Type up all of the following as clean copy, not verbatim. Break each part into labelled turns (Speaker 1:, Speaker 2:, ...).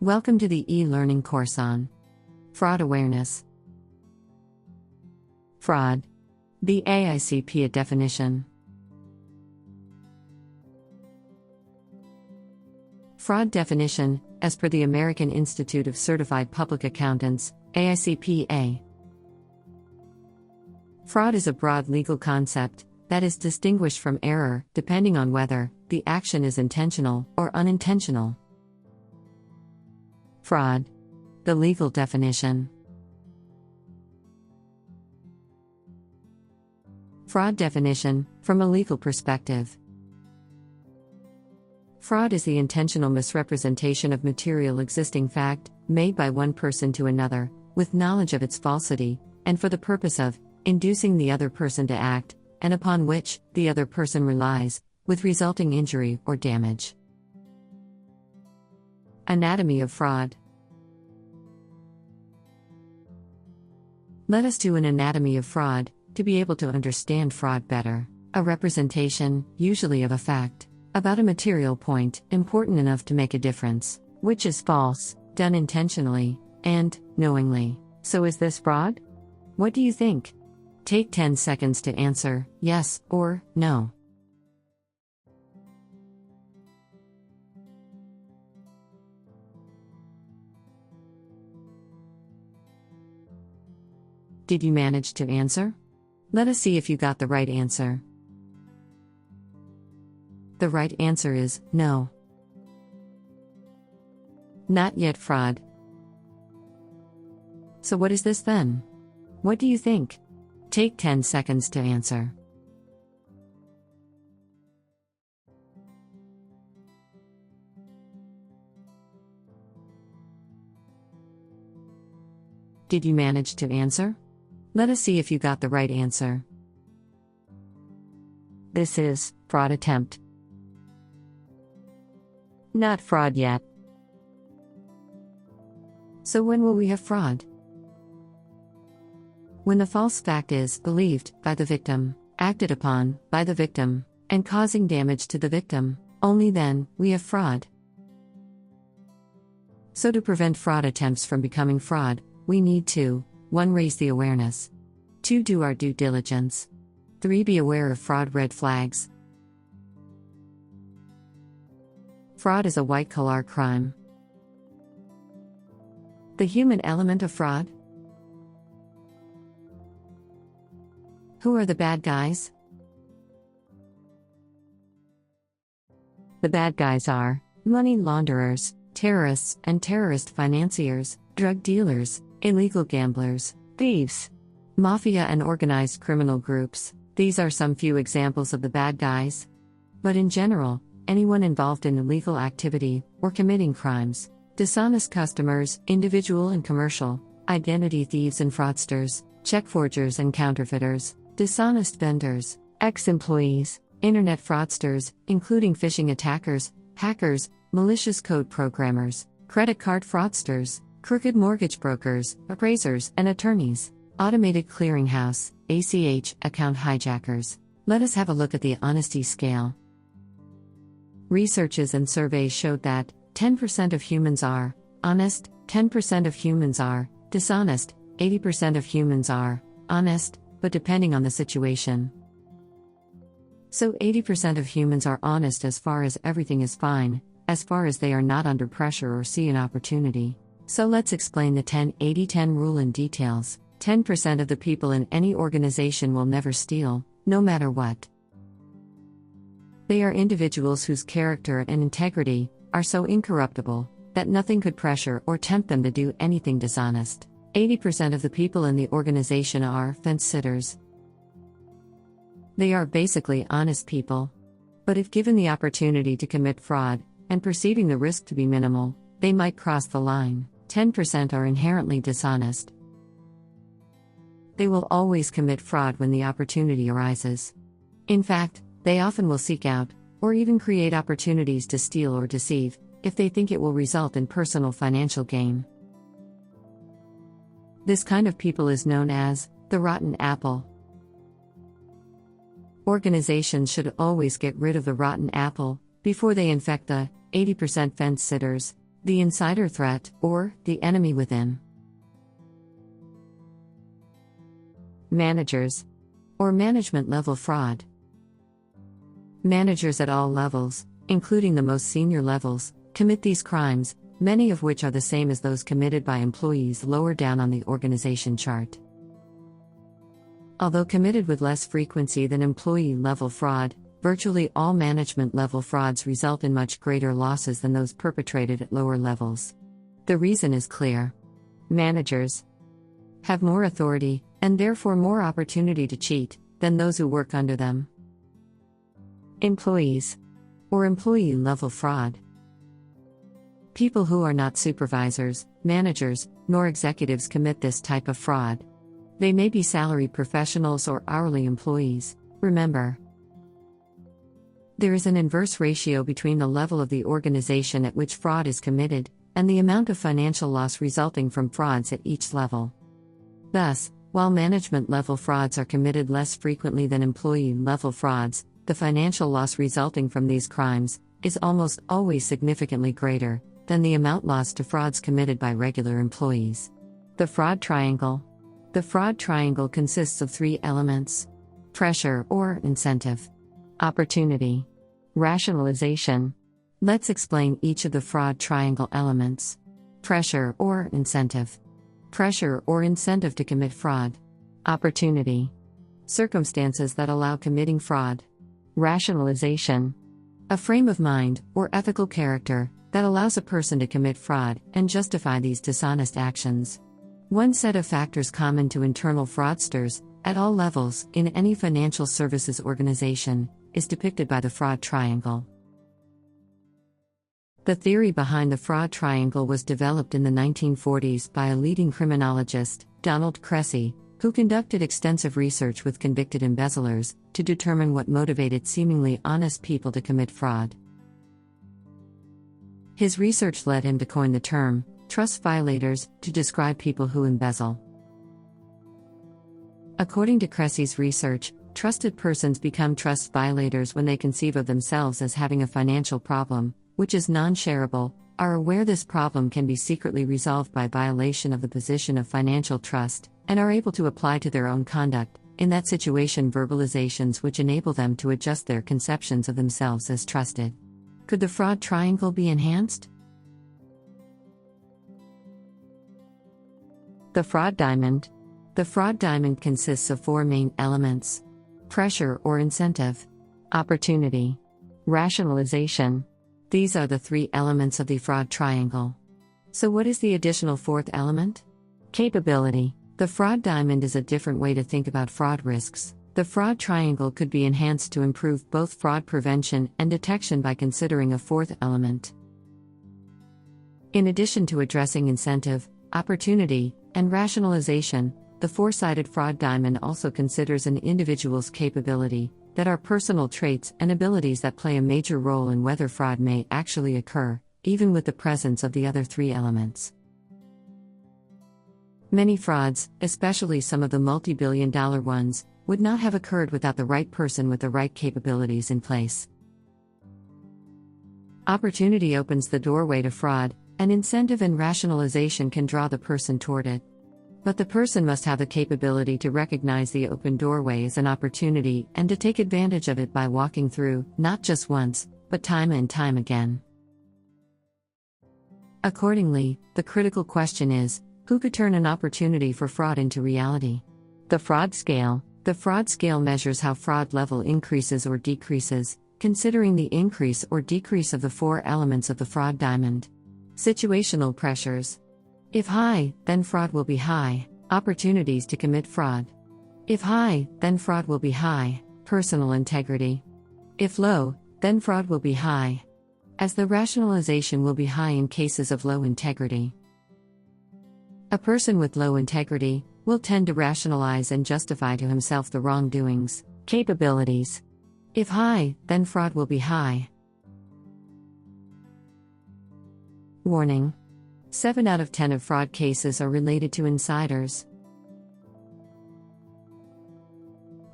Speaker 1: Welcome to the e-learning course on Fraud Awareness. Fraud. The AICP definition. Fraud definition, as per the American Institute of Certified Public Accountants, AICPA. Fraud is a broad legal concept that is distinguished from error depending on whether the action is intentional or unintentional. Fraud. The legal definition. Fraud definition, from a legal perspective. Fraud is the intentional misrepresentation of material existing fact, made by one person to another, with knowledge of its falsity, and for the purpose of inducing the other person to act, and upon which the other person relies, with resulting injury or damage. Anatomy of fraud. Let us do an anatomy of fraud, to be able to understand fraud better. A representation, usually of a fact, about a material point, important enough to make a difference, which is false, done intentionally, and knowingly. So is this fraud? What do you think? Take 10 seconds to answer, yes or no. Did you manage to answer? Let us see if you got the right answer. The right answer is no. Not yet fraud. So what is this then? What do you think? Take 10 seconds to answer. Did you manage to answer? Let us see if you got the right answer. This is fraud attempt. Not fraud yet. So when will we have fraud? When the false fact is believed by the victim, acted upon by the victim, and causing damage to the victim, only then we have fraud. So to prevent fraud attempts from becoming fraud, we need to 1. Raise the awareness. 2. Do our due diligence. 3. Be aware of fraud red flags. Fraud is a white-collar crime. The human element of fraud? Who are the bad guys? The bad guys are money launderers, terrorists and terrorist financiers, drug dealers, illegal gamblers, thieves, mafia and organized criminal groups. These are some few examples of the bad guys. But in general, anyone involved in illegal activity or committing crimes, dishonest customers, individual and commercial, identity thieves and fraudsters, check forgers and counterfeiters, dishonest vendors, ex-employees, internet fraudsters, including phishing attackers, hackers, malicious code programmers, credit card fraudsters, crooked mortgage brokers, appraisers and attorneys, automated clearinghouse, ACH, account hijackers. Let us have a look at the honesty scale. Researches and surveys showed that 10% of humans are honest, 10% of humans are dishonest, 80% of humans are honest, but depending on the situation. So 80% of humans are honest as far as everything is fine, as far as they are not under pressure or see an opportunity. So let's explain the 10-80-10 rule in details. 10% of the people in any organization will never steal, no matter what. They are individuals whose character and integrity are so incorruptible that nothing could pressure or tempt them to do anything dishonest. 80% of the people in the organization are fence-sitters. They are basically honest people. But if given the opportunity to commit fraud, and perceiving the risk to be minimal, they might cross the line. 10% are inherently dishonest. They will always commit fraud when the opportunity arises. In fact, they often will seek out, or even create opportunities to steal or deceive, if they think it will result in personal financial gain. This kind of people is known as the rotten apple. Organizations should always get rid of the rotten apple before they infect the 80% fence sitters, The insider threat, or the enemy within. Managers, or management level fraud. Managers at all levels, including the most senior levels, commit these crimes, many of which are the same as those committed by employees lower down on the organization chart. Although committed with less frequency than employee-level fraud, virtually all management-level frauds result in much greater losses than those perpetrated at lower levels. The reason is clear. Managers have more authority, and therefore more opportunity to cheat, than those who work under them. Employees, or employee-level fraud. People who are not supervisors, managers, nor executives commit this type of fraud. They may be salaried professionals or hourly employees. Remember, there is an inverse ratio between the level of the organization at which fraud is committed and the amount of financial loss resulting from frauds at each level. Thus, while management-level frauds are committed less frequently than employee-level frauds, the financial loss resulting from these crimes is almost always significantly greater than the amount lost to frauds committed by regular employees. The fraud triangle. The fraud triangle consists of three elements: pressure or incentive, opportunity, rationalization. Let's explain each of the fraud triangle elements. Pressure or incentive. Pressure or incentive to commit fraud. Opportunity. Circumstances that allow committing fraud. Rationalization. A frame of mind, or ethical character, that allows a person to commit fraud and justify these dishonest actions. One set of factors common to internal fraudsters, at all levels, in any financial services organization, is depicted by the fraud triangle. The theory behind the fraud triangle was developed in the 1940s by a leading criminologist, Donald Cressy, who conducted extensive research with convicted embezzlers to determine what motivated seemingly honest people to commit fraud. His research led him to coin the term trust violators to describe people who embezzle. According to Cressy's research, trusted persons become trust violators when they conceive of themselves as having a financial problem, which is non-shareable, are aware this problem can be secretly resolved by violation of the position of financial trust, and are able to apply to their own conduct, in that situation, verbalizations which enable them to adjust their conceptions of themselves as trusted. Could the fraud triangle be enhanced? The fraud diamond. The fraud diamond consists of four main elements: pressure or incentive, opportunity, rationalization. These are the three elements of the fraud triangle. So what is the additional fourth element? Capability. The fraud diamond is a different way to think about fraud risks. The fraud triangle could be enhanced to improve both fraud prevention and detection by considering a fourth element. In addition to addressing incentive, opportunity, and rationalization, the four-sided fraud diamond also considers an individual's capability, that are personal traits and abilities that play a major role in whether fraud may actually occur, even with the presence of the other three elements. Many frauds, especially some of the multi-billion-dollar ones, would not have occurred without the right person with the right capabilities in place. Opportunity opens the doorway to fraud, and incentive and rationalization can draw the person toward it. But the person must have the capability to recognize the open doorway as an opportunity and to take advantage of it by walking through, not just once, but time and time again. Accordingly, the critical question is, who could turn an opportunity for fraud into reality? The fraud scale. The fraud scale measures how fraud level increases or decreases, considering the increase or decrease of the four elements of the fraud diamond. Situational pressures. If high, then fraud will be high. Opportunities to commit fraud. If high, then fraud will be high. Personal integrity. If low, then fraud will be high, as the rationalization will be high in cases of low integrity. A person with low integrity will tend to rationalize and justify to himself the wrongdoings. Capabilities. If high, then fraud will be high. Warning. 7 out of 10 of fraud cases are related to insiders.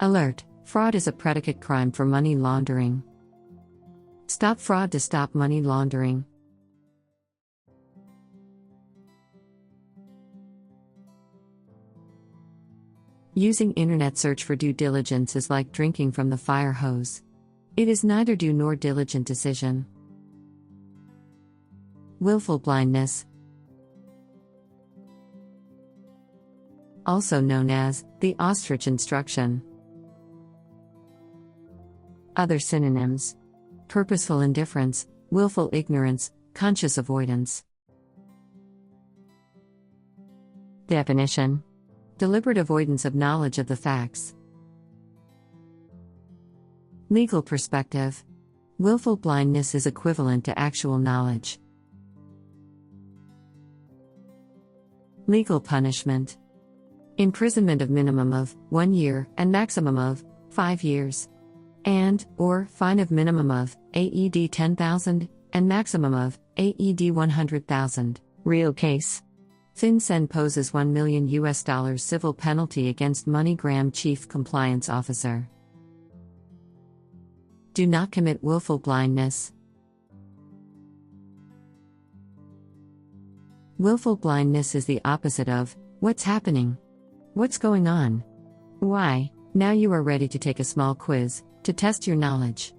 Speaker 1: Alert: fraud is a predicate crime for money laundering. Stop fraud to stop money laundering. Using internet search for due diligence is like drinking from the fire hose. It is neither due nor diligent decision. Willful blindness, also known as the ostrich instruction. Other synonyms: purposeful indifference, willful ignorance, conscious avoidance. Definition: deliberate avoidance of knowledge of the facts. Legal perspective: willful blindness is equivalent to actual knowledge. Legal punishment: imprisonment of minimum of 1 year and maximum of 5 years, and/or fine of minimum of AED 10,000 and maximum of AED 100,000. Real case: FinCEN poses $1 million civil penalty against MoneyGram chief compliance officer. Do not commit willful blindness. Willful blindness is the opposite of what's happening, what's going on, why. Now you are ready to take a small quiz to test your knowledge.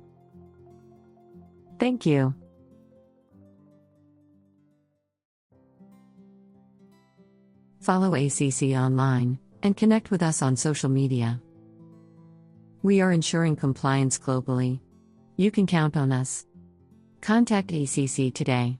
Speaker 1: Thank you. Follow ACC online and connect with us on social media. We are ensuring compliance globally. You can count on us. Contact ACC today.